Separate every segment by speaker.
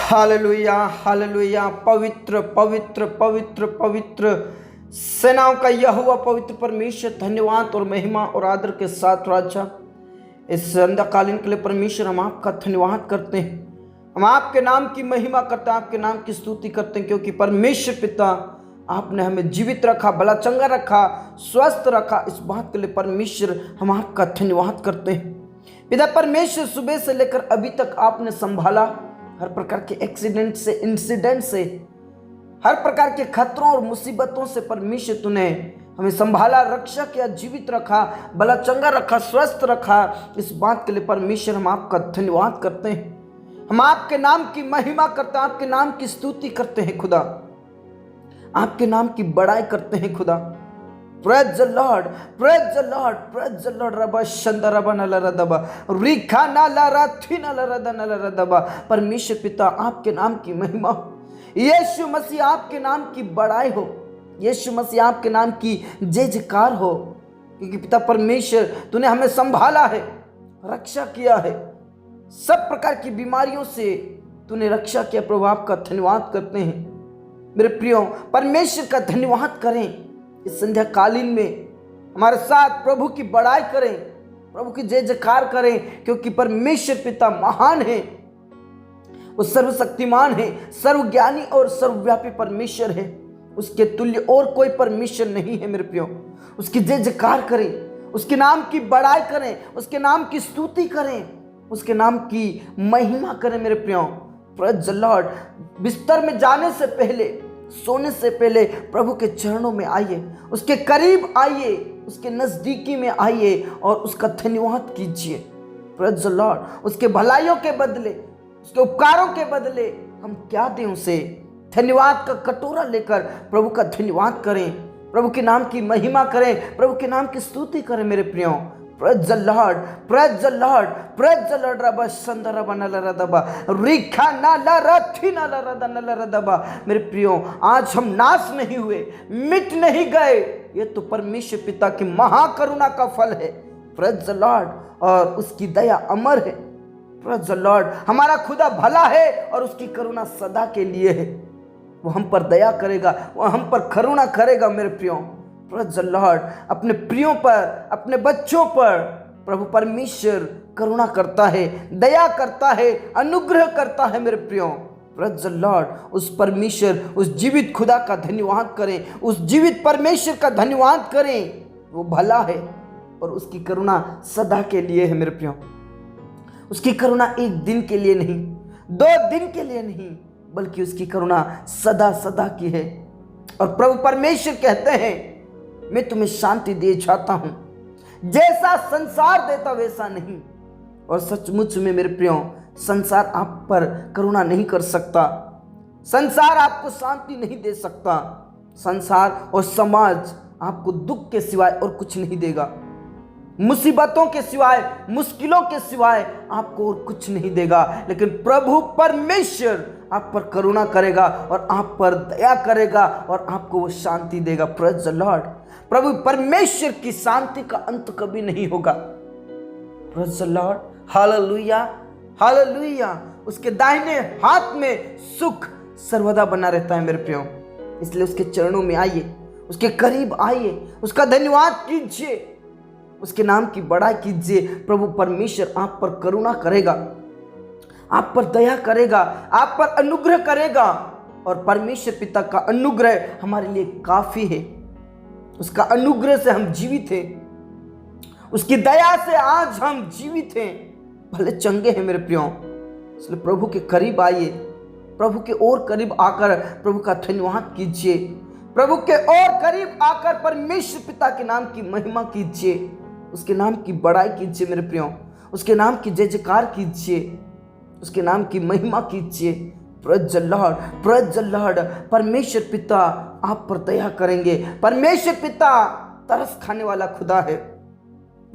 Speaker 1: Hallelujah hallelujah. पवित्र पवित्र पवित्र पवित्र सेनाओं का यहोवा पवित्र परमेश्वर, धन्यवाद और महिमा और आदर के साथ राजा, इस संध्याकालीन के लिए परमेश्वर हम आपका धन्यवाद करते हैं। हम आपके नाम की महिमा करते हैं, आपके नाम की स्तुति करते हैं, क्योंकि परमेश्वर पिता आपने हमें जीवित रखा, भला चंगा रखा, स्वस्थ रखा। इस बात के लिए परमेश्वर हम आपका धन्यवाद करते हैं। पिता परमेश्वर, सुबह से लेकर अभी तक आपने संभाला, हर प्रकार के एक्सीडेंट से, इंसिडेंट से, हर प्रकार के खतरों और मुसीबतों से परमेश्वर तूने हमें संभाला, रक्षा किया, जीवित रखा, भला चंगा रखा, स्वस्थ रखा। इस बात के लिए परमेश्वर हम आपका धन्यवाद करते हैं। हम आपके नाम की महिमा करते हैं, आपके नाम की स्तुति करते हैं खुदा, आपके नाम की बड़ाई करते हैं खुदा। Praise the Lord, praise the Lord, praise the Lord. Rava Shanda रबा नला रदबा रिखा नला राथी नला रदा नला रदबा। परमेश्वर पिता आपके नाम की महिमा हो, यीशु मसीह आपके नाम की बड़ाई हो, यीशु मसीह आपके नाम की जय जयकार हो, क्योंकि पिता परमेश्वर तूने हमें संभाला है, रक्षा किया है, सब प्रकार की बीमारियों से तूने रक्षा किया। प्रभु आपका धन्यवाद करते हैं। मेरे प्रियो, परमेश्वर का धन्यवाद करें। इस संध्याकालीन में हमारे साथ प्रभु की बड़ाई करें, प्रभु की जय जयकार करें, क्योंकि परमेश्वर पिता महान है, वो सर्वशक्तिमान है, सर्वज्ञानी और सर्वव्यापी परमेश्वर है। उसके तुल्य और कोई परमेश्वर नहीं है। मेरे प्रियो, उसकी जय जयकार करें, उसके नाम की बड़ाई करें, उसके नाम की स्तुति करें, उसके नाम की महिमा करें। मेरे प्रियो, प्रेज द लॉर्ड। बिस्तर में जाने से पहले, सोने से पहले प्रभु के चरणों में आइए, उसके करीब आइए, उसके नजदीकी में आइए और उसका धन्यवाद कीजिए। Praise the Lord. उसके भलाइयों के बदले, उसके उपकारों के बदले हम क्या दें उसे? धन्यवाद का कटोरा लेकर प्रभु का धन्यवाद करें, प्रभु के नाम की महिमा करें, प्रभु के नाम की स्तुति करें। मेरे प्रियो, praise the Lord, praise the Lord, praise the Lord. रबा संदर रबा नला रदबा रिखा नला रथी नला रदा नला रदबा। मेरे प्रियो, आज हम नाश नहीं हुए, मिट नहीं गए, ये तो परमेश्वर पिता की महाकरुणा का फल है। Praise the Lord. और उसकी दया अमर है। Praise the Lord. हमारा खुदा भला है और उसकी करुणा सदा के लिए है। वो हम पर दया करेगा, वो हम पर करुणा करेगा। मेरे प्रियो, प्रेज द लॉर्ड। अपने प्रियों पर, अपने बच्चों पर प्रभु परमेश्वर करुणा करता है, दया करता है, अनुग्रह करता है। मेरे प्रियो, प्रेज द लॉर्ड। उस परमेश्वर, उस जीवित खुदा का धन्यवाद करें, उस जीवित परमेश्वर का धन्यवाद करें। वो भला है और उसकी करुणा सदा के लिए है। मेरे प्रियो, उसकी करुणा एक दिन के लिए नहीं, 2 दिन के लिए नहीं, बल्कि उसकी करुणा सदा सदा की है। और प्रभु परमेश्वर कहते हैं, मैं तुम्हें शांति दे जाता हूं, जैसा संसार देता वैसा नहीं। और सचमुच में मेरे प्रियो, संसार आप पर करुणा नहीं कर सकता, संसार आपको शांति नहीं दे सकता, संसार और समाज आपको दुख के सिवाय और कुछ नहीं देगा, मुसीबतों के सिवाय, मुश्किलों के सिवाय आपको और कुछ नहीं देगा। लेकिन प्रभु परमेश्वर आप पर करुणा करेगा और आप पर दया करेगा और आपको वो शांति देगा। Praise the Lord. प्रभु परमेश्वर की शांति का अंत कभी नहीं होगा। Praise the Lord. Hallelujah hallelujah. उसके दाहिने हाथ में सुख सर्वदा बना रहता है। मेरे प्रियो, इसलिए उसके चरणों में आइए, उसके करीब आइए, उसका धन्यवाद कीजिए, उसके नाम की बड़ाई कीजिए। प्रभु परमेश्वर आप पर करुणा करेगा, आप पर दया करेगा, आप पर अनुग्रह करेगा। और परमेश्वर पिता का अनुग्रह हमारे लिए काफी है। उसका अनुग्रह से हम जीवित हैं, उसकी दया से आज हम जीवित हैं, भले चंगे हैं। मेरे प्रियो, इसलिए प्रभु के करीब आइए, प्रभु के और करीब आकर प्रभु का धन्यवाद कीजिए, प्रभु के और करीब आकर परमेश्वर पिता के नाम की महिमा कीजिए, उसके नाम की बड़ाई कीजिए। मेरे प्रियो, उसके नाम की जय जयकार कीजिए, उसके नाम की महिमा कीजिए। Praise the Lord, praise the Lord. परमेश्वर पिता आप पर दया करेंगे। परमेश्वर पिता तरस खाने वाला खुदा है,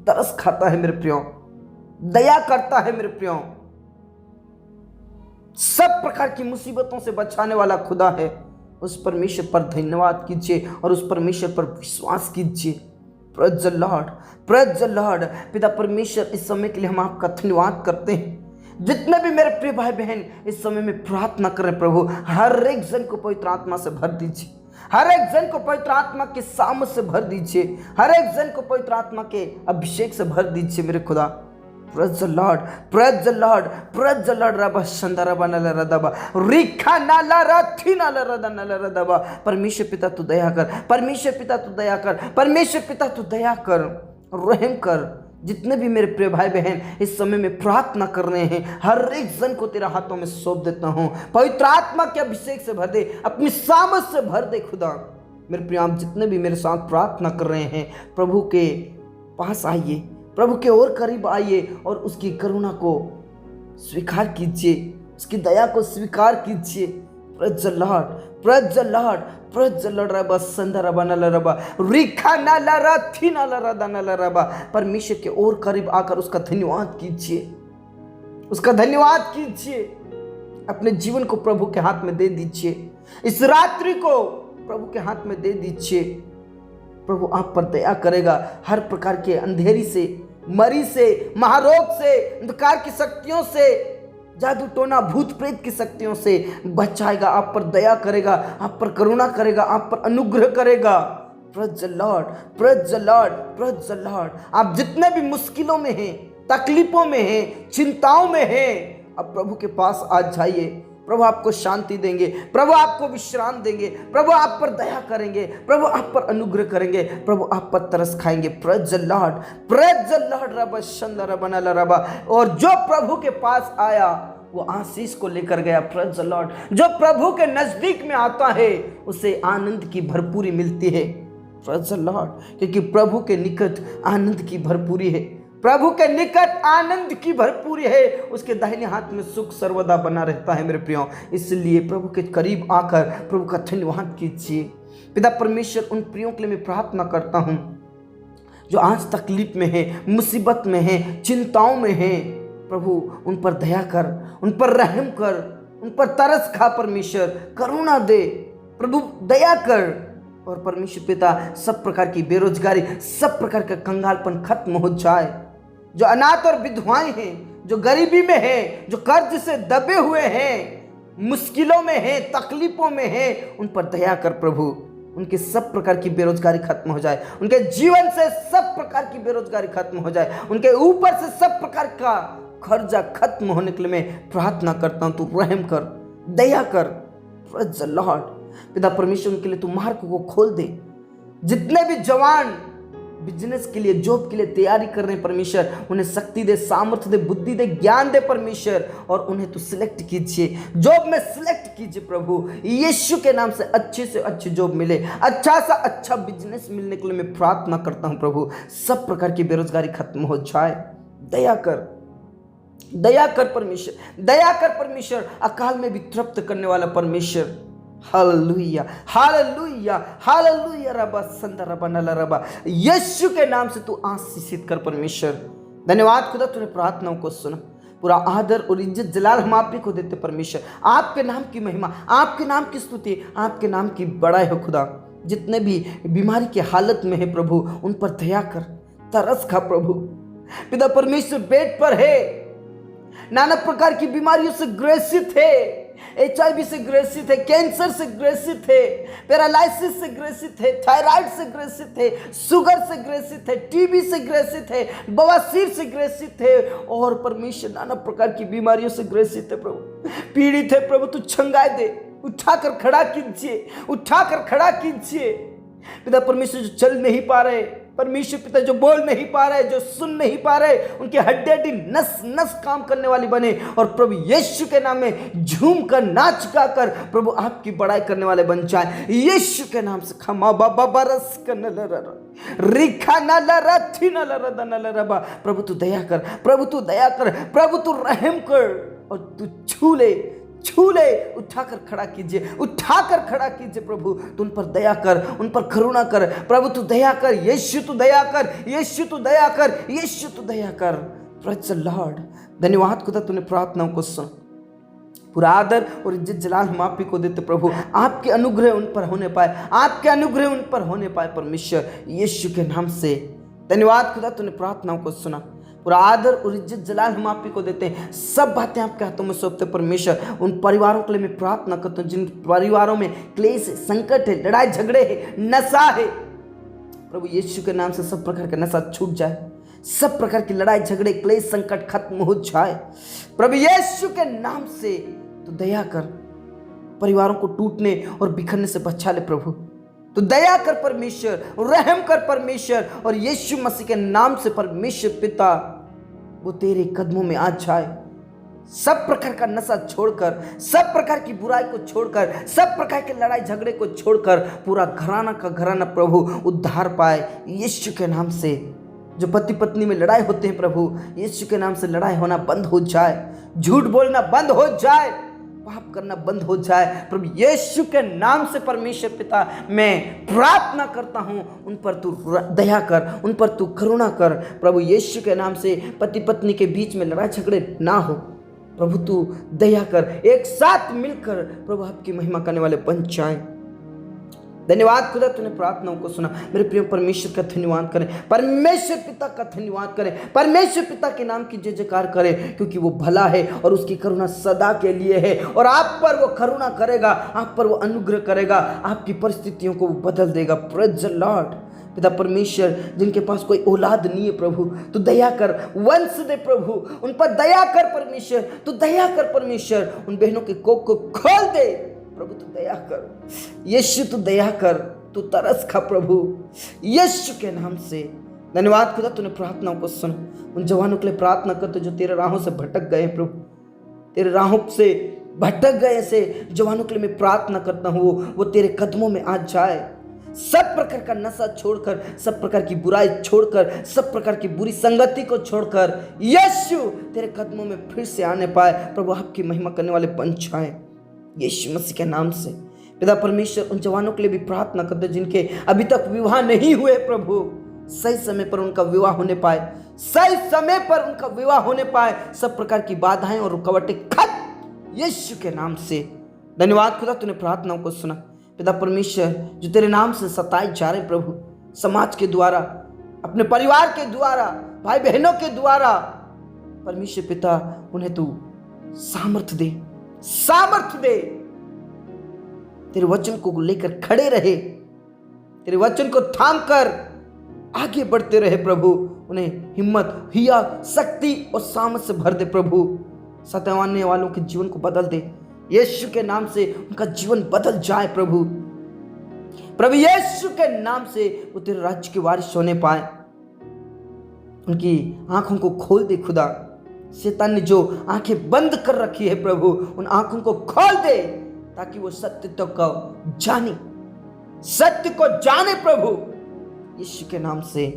Speaker 1: तरस खाता है। मेरे प्रियो, दया करता है। मेरे प्रियो, सब प्रकार की मुसीबतों से बचाने वाला खुदा है। उस परमेश्वर पर धन्यवाद कीजिए और उस परमेश्वर पर विश्वास कीजिए। Praise the Lord, praise the Lord. पिता परमेश्वर, इस समय के लिए हम आपका धन्यवाद करते हैं। जितने भी मेरे प्रिय भाई बहन इस समय में प्रार्थना कर रहे प्रभु, हर एक जन को पवित्र आत्मा से भर दीजिए, हर एक जन को पवित्र आत्मा के सामर्थ से भर दीजिए, हर एक जन को पवित्र आत्मा के अभिषेक से भर दीजिए मेरे खुदा। Praise the Lord, praise the Lord, praise the Lord। रबा शंदरा बनला रदबा रिखा नाला रथी नाला रदा नाला रदबा। परमेश्वर पिता तू दया कर, परमेश्वर पिता तू दया कर, परमेश्वर पिता तू दया कर, रहम कर। जितने भी मेरे प्रिय भाई बहन इस समय में प्रार्थना कर रहे हैं, हर एक जन को तेरा हाथों में सौंप देता हूँ। पवित्र आत्मा के अभिषेक से भर दे, अपनी सामर्थ से भर दे खुदा। मेरे प्रिय आप जितने भी मेरे साथ प्रार्थना कर रहे हैं, प्रभु के पास आइए, प्रभु के और करीब आइए और उसकी करुणा को स्वीकार कीजिए, उसकी दया को स्वीकार कीजिए। Praise the Lord, praise the Lord, praise the Lord. रबा संदरा बनला रबा रिखा नाला रथी नाला रदा नाला रबा। परमेश्वर के और करीब आकर उसका धन्यवाद कीजिए, उसका धन्यवाद कीजिए। अपने जीवन को प्रभु के हाथ में दे दीजिए, इस रात्रि को प्रभु के हाथ में दे दीजिए। प्रभु आप पर दया करेगा, हर प्रकार के अंधेरी से, मरी से, महारोग से, अंधकार की शक्तियों से, जादू टोना भूत प्रेत की शक्तियों से बचाएगा। आप पर दया करेगा, आप पर करुणा करेगा, आप पर अनुग्रह करेगा। Praise the Lord, praise the Lord, praise the Lord. आप जितने भी मुश्किलों में हैं, तकलीफों में हैं, चिंताओं में हैं, अब प्रभु के पास आ जाइए। प्रभु आपको शांति देंगे, प्रभु आपको विश्राम देंगे, प्रभु आप पर दया करेंगे, प्रभु आप पर अनुग्रह करेंगे, प्रभु आप पर तरस खाएंगे। Praise the Lord, praise the Lord. रबा शंदरा बनला रबा। और जो प्रभु के पास आया वो आशीष को लेकर गया। Praise the Lord. जो प्रभु के नजदीक में आता है उसे आनंद की भरपूरी मिलती है। Praise the Lord. क्योंकि प्रभु के निकट आनंद की भरपूरी है, प्रभु के निकट आनंद की भरपूरी है, उसके दाहिने हाथ में सुख सर्वदा बना रहता है मेरे प्रियो। इसलिए प्रभु के करीब आकर प्रभु का धन्यवाद कीजिए। पिता परमेश्वर, उन प्रियों के लिए मैं प्रार्थना करता हूँ जो आज तकलीफ में है, मुसीबत में है, चिंताओं में है। प्रभु उन पर दया कर, उन पर रहम कर, उन पर तरस खा। परमेश्वर करुणा दे, प्रभु दया कर। और परमेश्वर पिता सब प्रकार की बेरोजगारी, सब प्रकार का कंगालपन खत्म हो जाए। जो अनाथ और विधवाएं हैं, जो गरीबी में हैं, जो कर्ज से दबे हुए हैं, मुश्किलों में हैं, तकलीफों में हैं, उन पर दया कर प्रभु। उनके सब प्रकार की बेरोजगारी खत्म हो जाए, उनके जीवन से सब प्रकार की बेरोजगारी खत्म हो जाए, उनके ऊपर से सब प्रकार का खर्चा खत्म होने के लिए मैं प्रार्थना करता हूँ। तू रहम कर, दया कर। Praise the Lord. पिता परमेश्वर के लिए तू मार्ग को खोल दे। जितने भी जवान बिजनेस के लिए, जॉब के लिए तैयारी कर रहे हैं परमेश्वर, उन्हें शक्ति दे, सामर्थ्य दे, बुद्धि दे, ज्ञान दे परमेश्वर। और उन्हें तू सिलेक्ट कीजिए, जॉब में सिलेक्ट कीजिए प्रभु। यीशु के नाम से अच्छे जॉब मिले, अच्छा सा अच्छा बिजनेस मिलने के लिए मैं प्रार्थना करता हूँ प्रभु। सब प्रकार की बेरोजगारी खत्म हो जाए। दया कर, दया कर परमेश्वर, दया कर परमेश्वर। अकाल में भी तृप्त करने वाला परमेश्वर। Hallelujah, hallelujah, hallelujah. रबा संदरा बनला रबा। यीशु के नाम से तू आशीषित कर परमेश्वर। धन्यवाद खुदा, तूने प्रार्थनाओं को सुना। पूरा आदर और इज्जत जलाल हम आप ही को देते परमेश्वर। आपके नाम की महिमा, आपके नाम की स्तुति, आपके नाम की बड़ाई हो खुदा। जितने भी बीमारी की हालत में है प्रभु, उन पर दया कर, तरस खा प्रभु। पिता परमेश्वर बेड पर है, नाना प्रकार की बीमारियों से ग्रसित है, HIV से ग्रसित है, कैंसर से ग्रसित है, पैरालिसिस से ग्रसित है, थायराइड से ग्रसित है, शुगर से ग्रसित है, TB से ग्रसित है, बवासीर से ग्रसित है और परमेश्वर नाना प्रकार की बीमारियों से ग्रसित है प्रभु, पीड़ित है प्रभु। तू छंगाए दे, उठाकर खड़ा कीजिए, उठाकर खड़ा कीजिए। पिता परमेश्वर जो चल नहीं पा रहे, परमेश्वर पिता जो बोल नहीं पा रहे, जो सुन नहीं पा रहे, उनके हड्डी नस नस काम करने वाली बने। और प्रभु यीशु के नाम में झूम कर, नाच गा कर प्रभु आपकी बड़ाई करने वाले बन जाए। यीशु के नाम से खमा बाबा बरस रिखा नला रथी नला रदा नला रबा। प्रभु तू दया कर, प्रभु तू दया कर, प्रभु तू रहम कर और तू छू ले, छू ले। उठाकर खड़ा कीजिए, उठाकर खड़ा कीजिए प्रभु। तू उन पर दया कर, उन पर करुणा कर प्रभु। तू दया कर, यीशु तू दया कर, यीशु तू दया कर, यीशु तू दया कर। Praise the Lord. धन्यवाद खुदा, तूने प्रार्थनाओं को सुन। पूरा आदर और इज्जत जलाल हम आप ही को देते प्रभु। आपके अनुग्रह उन पर होने पाए, आपके अनुग्रह उन पर होने पाए परमेश्वर, यीशु के नाम से। धन्यवाद खुदा, तूने प्रार्थनाओं को सुना। पूरा आदर और इज्जत जलाल हम आप ही को देते हैं। सब बातें आपके हाथों में सौंपते परमेश्वर। उन परिवारों के लिए मैं प्रार्थना करता हूँ जिन परिवारों में क्लेश है, संकट है, लड़ाई झगड़े है, नशा है, प्रभु यीशु के नाम से सब प्रकार का नशा छूट जाए, सब प्रकार की लड़ाई झगड़े क्लेश संकट खत्म हो जाए। प्रभु यीशु के नाम से तो दया कर, परिवारों को टूटने और बिखरने से बचा ले प्रभु। तो दया कर परमेश्वर, रहम कर परमेश्वर, और यीशु मसीह के नाम से परमेश्वर पिता वो तेरे कदमों में आ जाए। सब प्रकार का नशा छोड़कर, सब प्रकार की बुराई को छोड़कर, सब प्रकार के लड़ाई झगड़े को छोड़कर पूरा घराना का घराना प्रभु उद्धार पाए यीशु के नाम से। जो पति पत्नी में लड़ाई होते हैं प्रभु यीशु के नाम से लड़ाई होना बंद हो जाए, झूठ बोलना बंद हो जाए, पाप करना बंद हो जाए प्रभु यीशु के नाम से। परमेश्वर पिता मैं प्रार्थना करता हूँ उन पर तू दया कर, उन पर तू करुणा कर प्रभु यीशु के नाम से। पति पत्नी के बीच में लड़ाई झगड़े ना हो प्रभु, तू दया कर, एक साथ मिलकर प्रभु आपकी महिमा करने वाले बन जाएं। धन्यवाद खुदा तूने प्रार्थनाओं को सुना। मेरे प्रिय परमेश्वर का धन्यवाद करें, परमेश्वर पिता का धन्यवाद करें, परमेश्वर पिता के नाम की जय जयकार करें, क्योंकि वो भला है और उसकी करुणा सदा के लिए है। और आप पर वो करुणा करेगा, आप पर वो अनुग्रह करेगा, आपकी परिस्थितियों को वो बदल देगा। Praise the Lord. पिता परमेश्वर जिनके पास कोई औलाद नहीं है प्रभु तू दया कर, वंश दे प्रभु, उन पर दया कर परमेश्वर, तू दया कर परमेश्वर। उन बहनों के कोख को खोल दे प्रभु, तू दया कर यीशु, तू दया कर, तू तरस खा प्रभु यीशु के नाम से। धन्यवाद खुदा तूने प्रार्थनाओं को सुन। उन जवानों के लिए प्रार्थना करते जो तेरे राहों से भटक गए प्रभु, तेरे राहों से भटक गए ऐसे जवानों के लिए मैं प्रार्थना करता हूँ वो तेरे कदमों में आ जाए। सब प्रकार का नशा छोड़कर, सब प्रकार की बुराई छोड़कर, सब प्रकार की बुरी संगति को छोड़कर यीशु तेरे कदमों में फिर से आने पाए प्रभु, आपकी महिमा करने वाले बन जाए यीशु मसीह के नाम से। पिता परमेश्वर उन जवानों के लिए भी प्रार्थना करते जिनके अभी तक विवाह नहीं हुए प्रभु, सही समय पर उनका विवाह होने पाए, सही समय पर उनका विवाह होने पाए, सब प्रकार की बाधाएं और रुकावटें खत्म यीशु के नाम से। धन्यवाद खुदा तूने प्रार्थनाओं को सुना। पिता परमेश्वर जो तेरे नाम से सताए जा रहे प्रभु, समाज के द्वारा, अपने परिवार के द्वारा, भाई बहनों के द्वारा, परमेश्वर पिता उन्हें तू सामर्थ्य दे, सामर्थ्य दे। तेरे वचन को लेकर खड़े रहे, तेरे वचन को थाम कर आगे बढ़ते रहे प्रभु। उन्हें हिम्मत, हिया, शक्ति और सामर्थ से भर दे प्रभु। सताने वालों के जीवन को बदल दे यीशु के नाम से, उनका जीवन बदल जाए प्रभु। प्रभु यीशु के नाम से वो तेरे राज्य के वारिस होने पाए। उनकी आंखों को खोल दे खुदा। शैतान ने जो आंखें बंद कर रखी है प्रभु, उन आंखों को खोल दे ताकि वो सत्य तो को जाने, सत्य को जाने प्रभु यीशु के नाम से।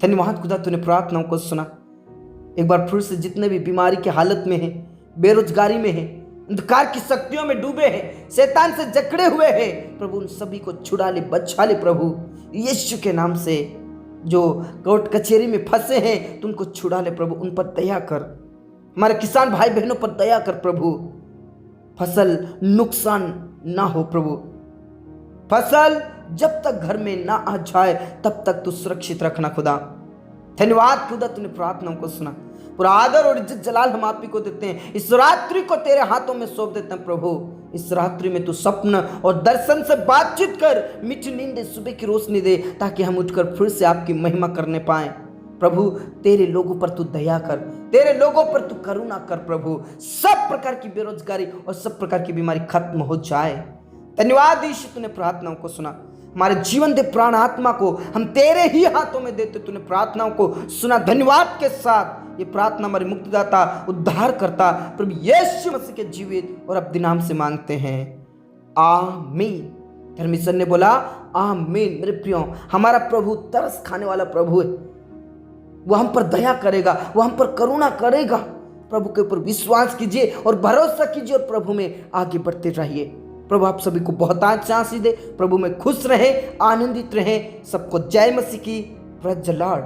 Speaker 1: धन्यवाद खुदा तूने प्रार्थनाओं को सुना। एक बार फिर से जितने भी बीमारी की हालत में हैं, बेरोजगारी में हैं, अंधकार की शक्तियों में डूबे हैं, शैतान से जकड़े हुए हैं प्रभु, उन सभी को छुड़ा ले, बचा ले प्रभु यीशु के नाम से। जो कोर्ट कचहरी में फंसे हैं तो उनको छुड़ा ले प्रभु, उन पर दया कर। हमारे किसान भाई बहनों पर दया कर प्रभु। फसल नुकसान ना हो प्रभु, फसल जब तक घर में ना आ जाए तब तक तू सुरक्षित रखना खुदा। धन्यवाद खुदा तूने प्रार्थनाओं को सुना। पूरा आदर और इज्जत जलाल हम आप ही को देते हैं। इस रात्रि को तेरे हाथों में सौंप देते हैं प्रभु। इस रात्रि में तू स्वप्न और दर्शन से बातचीत कर, मीठी नींद दे, सुबह की रोशनी दे, ताकि हम उठकर फिर से आपकी महिमा करने पाए प्रभु। तेरे लोगों पर तू दया कर, तेरे लोगों पर तू करुणा कर प्रभु। सब प्रकार की बेरोजगारी और सब प्रकार की बीमारी खत्म हो जाए। धन्यवाद यीशु तूने प्रार्थनाओं को सुना। हमारे जीवन दे प्राण आत्मा को हम तेरे ही हाथों में देते, तूने प्रार्थनाओं को सुना। धन्यवाद के साथ ये प्रार्थना हमारे मुक्तिदाता, उद्धार करता प्रभु यीशु मसीह के जीवित और अपने नाम से मांगते हैं, आमीन। धर्मीशन ने बोला आमीन। मेरे प्रियो, हमारा प्रभु तरस खाने वाला प्रभु है। वो हम पर दया करेगा, वो हम पर करुणा करेगा। प्रभु के ऊपर विश्वास कीजिए और भरोसा कीजिए और प्रभु में आगे बढ़ते रहिए। प्रभु आप सभी को बहुत आशीष दे। प्रभु में खुश रहे, आनंदित रहे। सबको जय मसीह की। Praise the Lord.